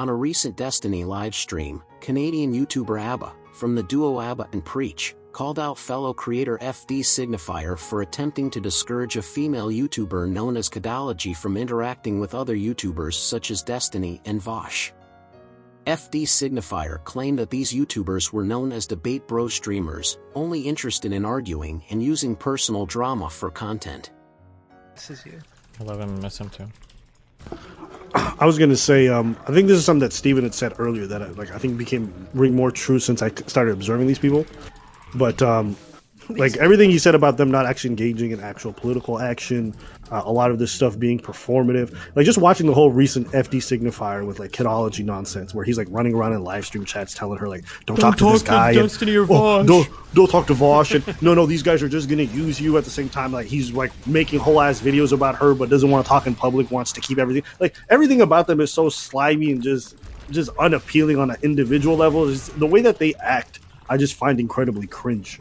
On a recent Destiny live stream, Canadian YouTuber ABBA, from the duo ABBA and Preach, called out fellow creator FD Signifier for attempting to discourage a female YouTuber known as Kidology from interacting with other YouTubers such as Destiny and Vaush. FD Signifier claimed that these YouTubers were known as debate bro streamers, only interested in arguing and using personal drama for content. This is you. I love him and miss him too. I was gonna say, I think this is something that Steven had said earlier that I think became ring more true since I started observing these people. But like everything he said about them not actually engaging in actual political action, a lot of this stuff being performative, like just watching the whole recent FD Signifier with like Kidology nonsense, where he's like running around in live stream chats telling her like, don't talk to this guy, Destiny or Vaush. Don't talk to Vaush, and no, these guys are just gonna use you. At the same time, like he's like making whole ass videos about her, but doesn't want to talk in public, wants to keep everything. Like everything about them is so slimy and just unappealing on an individual level. Just, the way that they act, I just find incredibly cringe.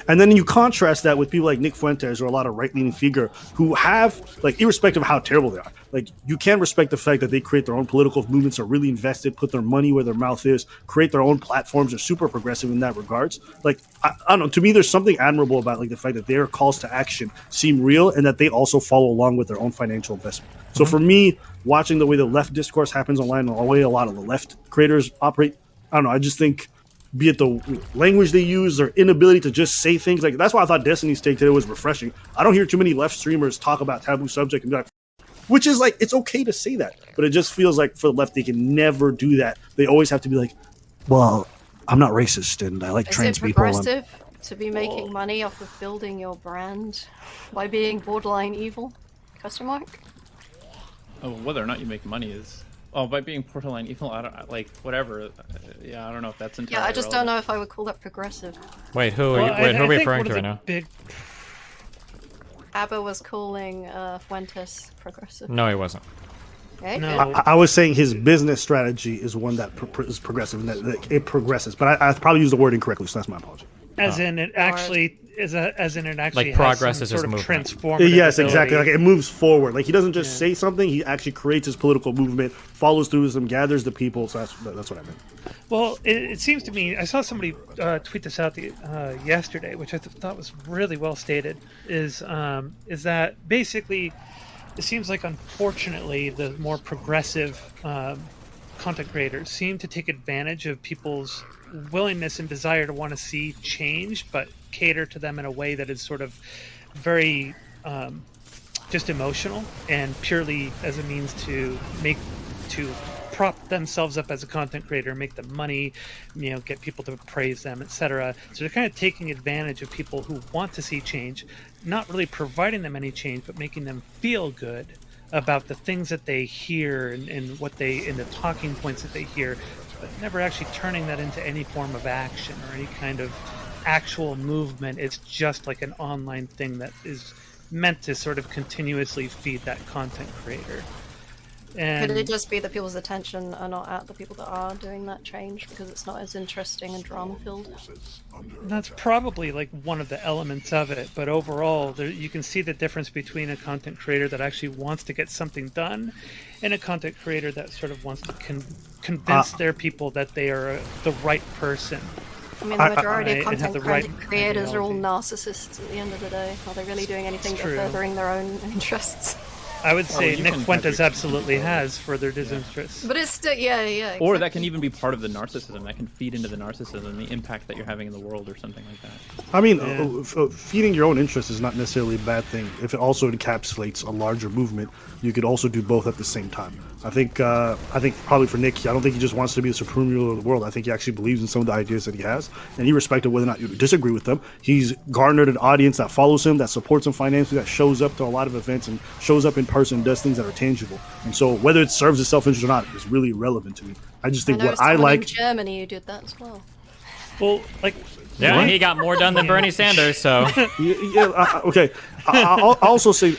And then you contrast that with people like Nick Fuentes or a lot of right-leaning figure who have, like, irrespective of how terrible they are, like, you can respect the fact that they create their own political movements, are really invested, put their money where their mouth is, create their own platforms, are super progressive in that regards. Like, I don't know, to me, there's something admirable about, like, the fact that their calls to action seem real and that they also follow along with their own financial investment. So for me, watching the way the left discourse happens online and the way a lot of the left creators operate, I don't know, I just think, be it the language they use, their inability to just say things, like that's why I thought Destiny's take today was refreshing. I don't hear too many left streamers talk about taboo subject and be like, which is like, it's okay to say that, but it just feels like for the left they can never do that. They always have to be like, well, I'm not racist and I like trans people. Is it progressive to be making money off of building your brand by being borderline evil? Question mark. Oh, whether or not you make money is. Oh, by being borderline evil, I don't like whatever. Yeah, I don't know if that's entirely. Yeah, I just don't know if I would call that progressive. Wait, who are who are we referring to right now? ABBA was calling Fuentes progressive. No, he wasn't. Okay, No. I was saying his business strategy is one that is progressive and that it progresses, but I probably used the word incorrectly, so that's my apology. As in it actually like progress is sort of movement. transformative. Yes, ability. exactly. Like it moves forward. Like he doesn't just say something; he actually creates his political movement, follows through with them, gathers the people. So that's what I meant. Well, it seems to me, I saw somebody tweet this out yesterday, which I thought was really well stated. Is that basically it seems like, unfortunately, the more progressive content creators seem to take advantage of people's willingness and desire to want to see change, but cater to them in a way that is sort of very just emotional and purely as a means to prop themselves up as a content creator, make them money, get people to praise them, etc. So they're kind of taking advantage of people who want to see change, not really providing them any change, but making them feel good about the things that they hear and what they in the talking points that they hear, but never actually turning that into any form of action or any kind of actual movement. It's just like an online thing that is meant to sort of continuously feed that content creator. And could it just be that people's attention are not at the people that are doing that change because it's not as interesting and drama-filled? that's probably like one of the elements of it, but overall you can see the difference between a content creator that actually wants to get something done and a content creator that sort of wants to convince their people that they are the right person. I mean, the majority of content right creators are all narcissists at the end of the day. Are they really doing anything but furthering their own interests? I would say Nick Fuentes absolutely has furthered his interests. But it's still, yeah. Exactly. Or that can even be part of the narcissism. That can feed into the narcissism, the impact that you're having in the world or something like that. I mean, feeding your own interests is not necessarily a bad thing. If it also encapsulates a larger movement, you could also do both at the same time. I think probably for Nick, I don't think he just wants to be the supreme ruler of the world. I think he actually believes in some of the ideas that he has, and irrespective of whether or not you disagree with them, he's garnered an audience that follows him, that supports him financially, that shows up to a lot of events and shows up in person and does things that are tangible. And so whether it serves his self-interest or not is really irrelevant to me. I just think what I like... in Germany, you did that as well. Well, like... Yeah, he got more done than Bernie Sanders, so... Okay. I'll also say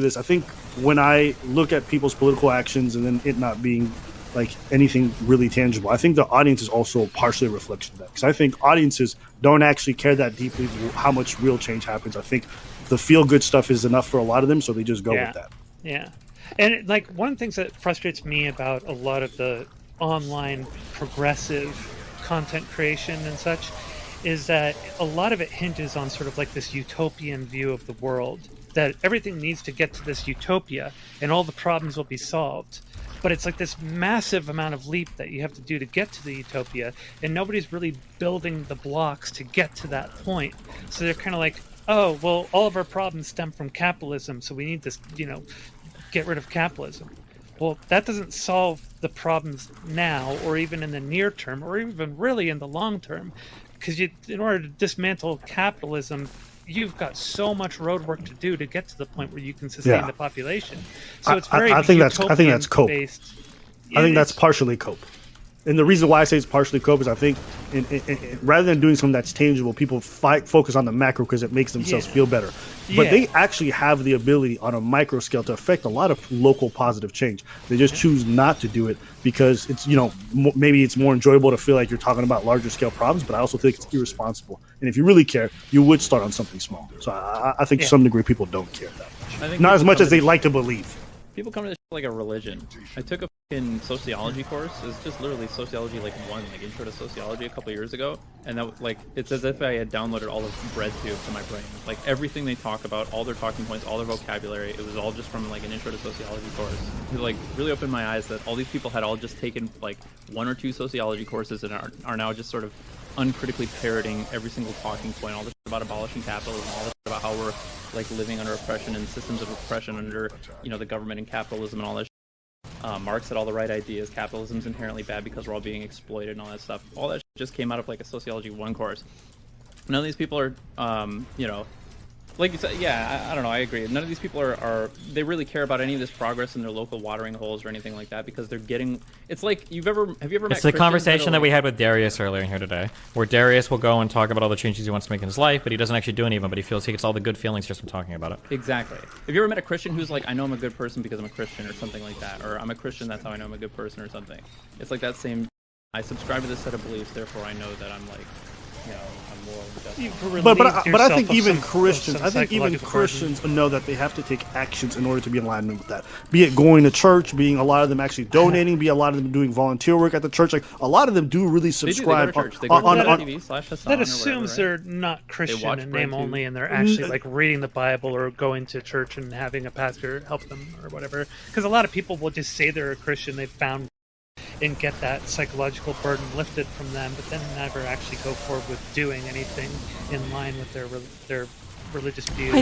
this. I think when I look at people's political actions and then it not being like anything really tangible, I think the audience is also partially a reflection of that. Because I think audiences don't actually care that deeply how much real change happens. I think the feel-good stuff is enough for a lot of them, so they just go with that. Yeah. And like one of the things that frustrates me about a lot of the online progressive content creation and such is that a lot of it hinges on sort of like this utopian view of the world, that everything needs to get to this utopia and all the problems will be solved. But it's like this massive amount of leap that you have to do to get to the utopia, and nobody's really building the blocks to get to that point. So they're kind of like, oh, well, all of our problems stem from capitalism, so we need to, get rid of capitalism. Well, that doesn't solve the problems now, or even in the near term, or even really in the long term, because in order to dismantle capitalism, you've got so much road work to do to get to the point where you can sustain the population. So it's very I think that's cope. Based. I think that's partially cope. And the reason why I say it's partially cope is I think rather than doing something that's tangible, people focus on the macro because it makes themselves feel better. But they actually have the ability on a micro scale to affect a lot of local positive change. They just choose not to do it because it's, maybe it's more enjoyable to feel like you're talking about larger scale problems, but I also think it's irresponsible. And if you really care, you would start on something small. So I think to some degree people don't care that much. I think not as much as they like to believe. People come to this like a religion. I took a fucking sociology course. It's just literally sociology intro to sociology a couple years ago, and that it's as if I had downloaded all of BreadTube to my brain. Like everything they talk about, all their talking points, all their vocabulary, it was all just from an intro to sociology course. It really opened my eyes that all these people had all just taken one or two sociology courses and are now just sort of uncritically parroting every single talking point, all this shit about abolishing capitalism, all this shit about how we're living under oppression and systems of oppression under the government and capitalism and all that shit. Marx had all the right ideas. Capitalism's inherently bad because we're all being exploited and all that stuff. All that shit just came out of a sociology 1 course. None of these people are like you said, I don't know, I agree. None of these people are they really care about any of this progress in their local watering holes or anything like that, because they're getting, it's like, have you ever met It's the conversation that we had with Darius earlier in here today, where Darius will go and talk about all the changes he wants to make in his life, but he doesn't actually do any of them, but he feels he gets all the good feelings just from talking about it. Exactly. Have you ever met a Christian who's like, I know I'm a good person because I'm a Christian, or something like that, or I'm a Christian, that's how I know I'm a good person, or something? It's like that same, I subscribe to this set of beliefs, therefore I know that I'm I'm moral. But I think even Christians know that they have to take actions in order to be in alignment with that. Be it going to church, being a lot of them actually donating, be a lot of them doing volunteer work at the church. A lot of them do really subscribe. That assumes they're not Christian in name only, and they're actually reading the Bible or going to church and having a pastor help them or whatever. Because a lot of people will just say they're a Christian, they've found, and get that psychological burden lifted from them, but then never actually go forward with doing anything in line with their religious views.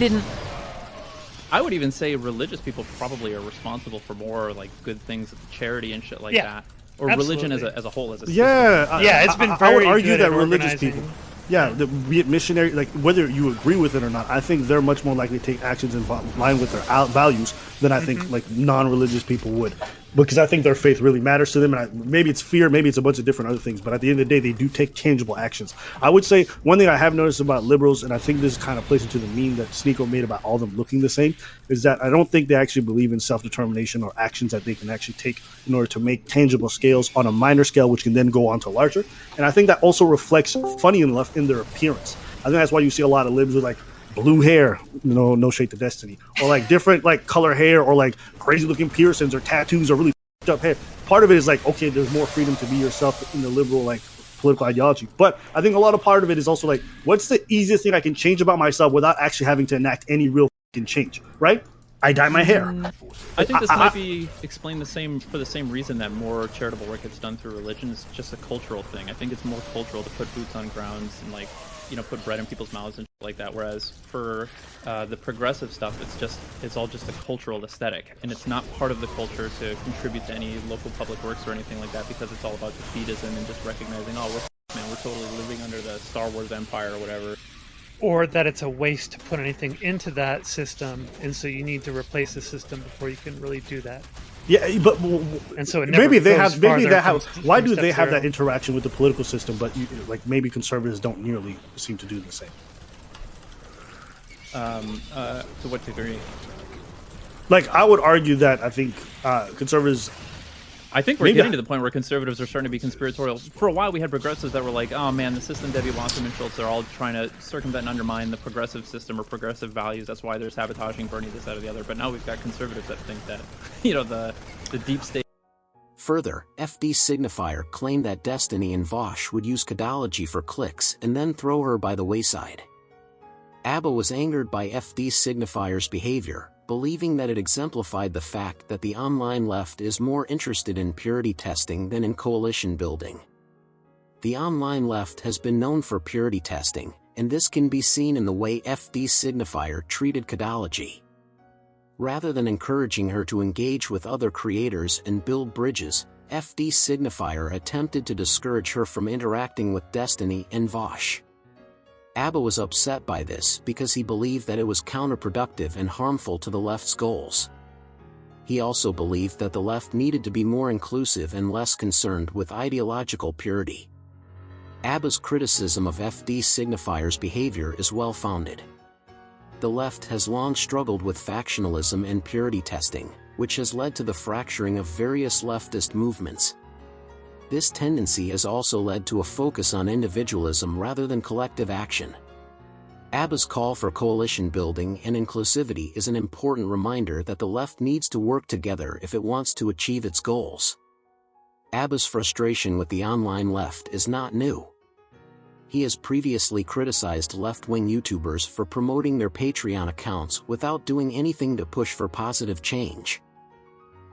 I would even say religious people probably are responsible for more good things, charity and shit like that, or religion as a whole, as a system. It's been very I would argue good that at religious organizing. people, be it missionary, whether you agree with it or not, I think they're much more likely to take actions in line with their values than I think non-religious people would. Because I think their faith really matters to them, and maybe it's fear, maybe it's a bunch of different other things, but at the end of the day, they do take tangible actions. I would say one thing I have noticed about liberals, and I think this kind of plays into the meme that Sneeko made about all of them looking the same, is that I don't think they actually believe in self-determination or actions that they can actually take in order to make tangible scales on a minor scale, which can then go on to larger. And I think that also reflects, funny enough, in their appearance. I think that's why you see a lot of libs with blue hair, no shade to Destiny, or different color hair, or crazy looking piercings or tattoos or really up hair. Part of it is okay, there's more freedom to be yourself in the liberal political ideology, but I think a lot of part of it is also what's the easiest thing I can change about myself without actually having to enact any real change, right? I dye my hair. I think this might be explained for the same reason that more charitable work gets done through religion. Is just a cultural thing. I think it's more cultural to put boots on grounds and put bread in people's mouths and shit like that. Whereas for the progressive stuff, it's all just a cultural aesthetic, and it's not part of the culture to contribute to any local public works or anything like that, because it's all about defeatism and just recognizing, we're totally living under the Star Wars empire or whatever. Or that it's a waste to put anything into that system, and so you need to replace the system before you can really do that. Yeah, but and so maybe they have. Why do they have that interaction with the political system? But maybe conservatives don't nearly seem to do the same. To what degree? I would argue that I think conservatives I think we're Maybe getting to the point where conservatives are starting to be conspiratorial. For a while, we had progressives that were like, "Oh man, the system, Debbie Wasserman Schultz, they're all trying to circumvent and undermine the progressive system or progressive values. That's why they're sabotaging, burning this, that, or the other." But now we've got conservatives that think that, the deep state. Further, FD Signifier claimed that Destiny and Vaush would use Kidology for clicks and then throw her by the wayside. ABBA was angered by FD Signifier's behavior, believing that it exemplified the fact that the online left is more interested in purity testing than in coalition building. The online left has been known for purity testing, and this can be seen in the way FD Signifier treated Kidology. Rather than encouraging her to engage with other creators and build bridges, FD Signifier attempted to discourage her from interacting with Destiny and Vaush. ABBA was upset by this because he believed that it was counterproductive and harmful to the left's goals. He also believed that the left needed to be more inclusive and less concerned with ideological purity. ABBA's criticism of FD Signifier's behavior is well-founded. The left has long struggled with factionalism and purity testing, which has led to the fracturing of various leftist movements. This tendency has also led to a focus on individualism rather than collective action. ABBA's call for coalition building and inclusivity is an important reminder that the left needs to work together if it wants to achieve its goals. ABBA's frustration with the online left is not new. He has previously criticized left-wing YouTubers for promoting their Patreon accounts without doing anything to push for positive change.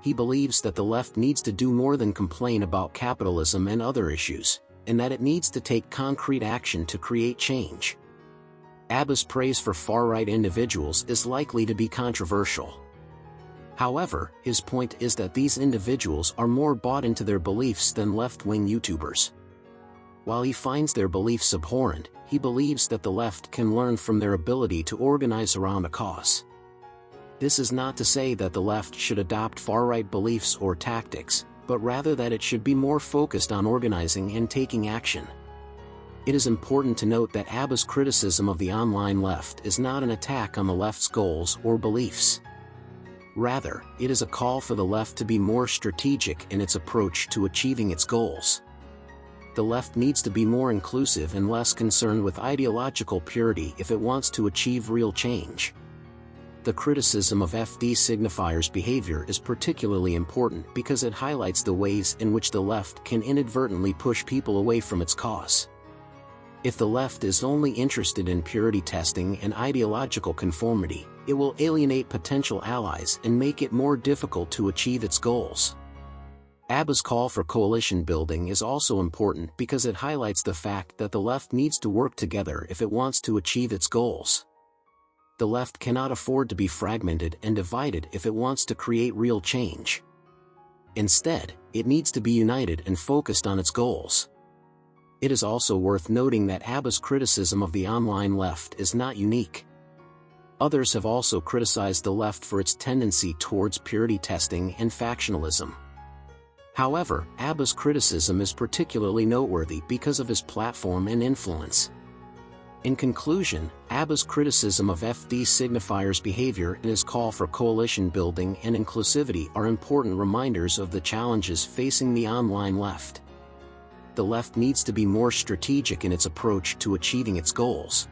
He believes that the left needs to do more than complain about capitalism and other issues, and that it needs to take concrete action to create change. ABBA's praise for far-right individuals is likely to be controversial. However, his point is that these individuals are more bought into their beliefs than left-wing YouTubers. While he finds their beliefs abhorrent, he believes that the left can learn from their ability to organize around a cause. This is not to say that the left should adopt far-right beliefs or tactics, but rather that it should be more focused on organizing and taking action. It is important to note that ABBA's criticism of the online left is not an attack on the left's goals or beliefs. Rather, it is a call for the left to be more strategic in its approach to achieving its goals. The left needs to be more inclusive and less concerned with ideological purity if it wants to achieve real change. The criticism of FD Signifier's behavior is particularly important because it highlights the ways in which the left can inadvertently push people away from its cause. If the left is only interested in purity testing and ideological conformity, it will alienate potential allies and make it more difficult to achieve its goals. ABBA's call for coalition building is also important because it highlights the fact that the left needs to work together if it wants to achieve its goals. The left cannot afford to be fragmented and divided if it wants to create real change. Instead, it needs to be united and focused on its goals. It is also worth noting that ABBA's criticism of the online left is not unique. Others have also criticized the left for its tendency towards purity testing and factionalism. However, ABBA's criticism is particularly noteworthy because of his platform and influence. In conclusion, ABBA's criticism of FD Signifier's behavior and his call for coalition building and inclusivity are important reminders of the challenges facing the online left. The left needs to be more strategic in its approach to achieving its goals.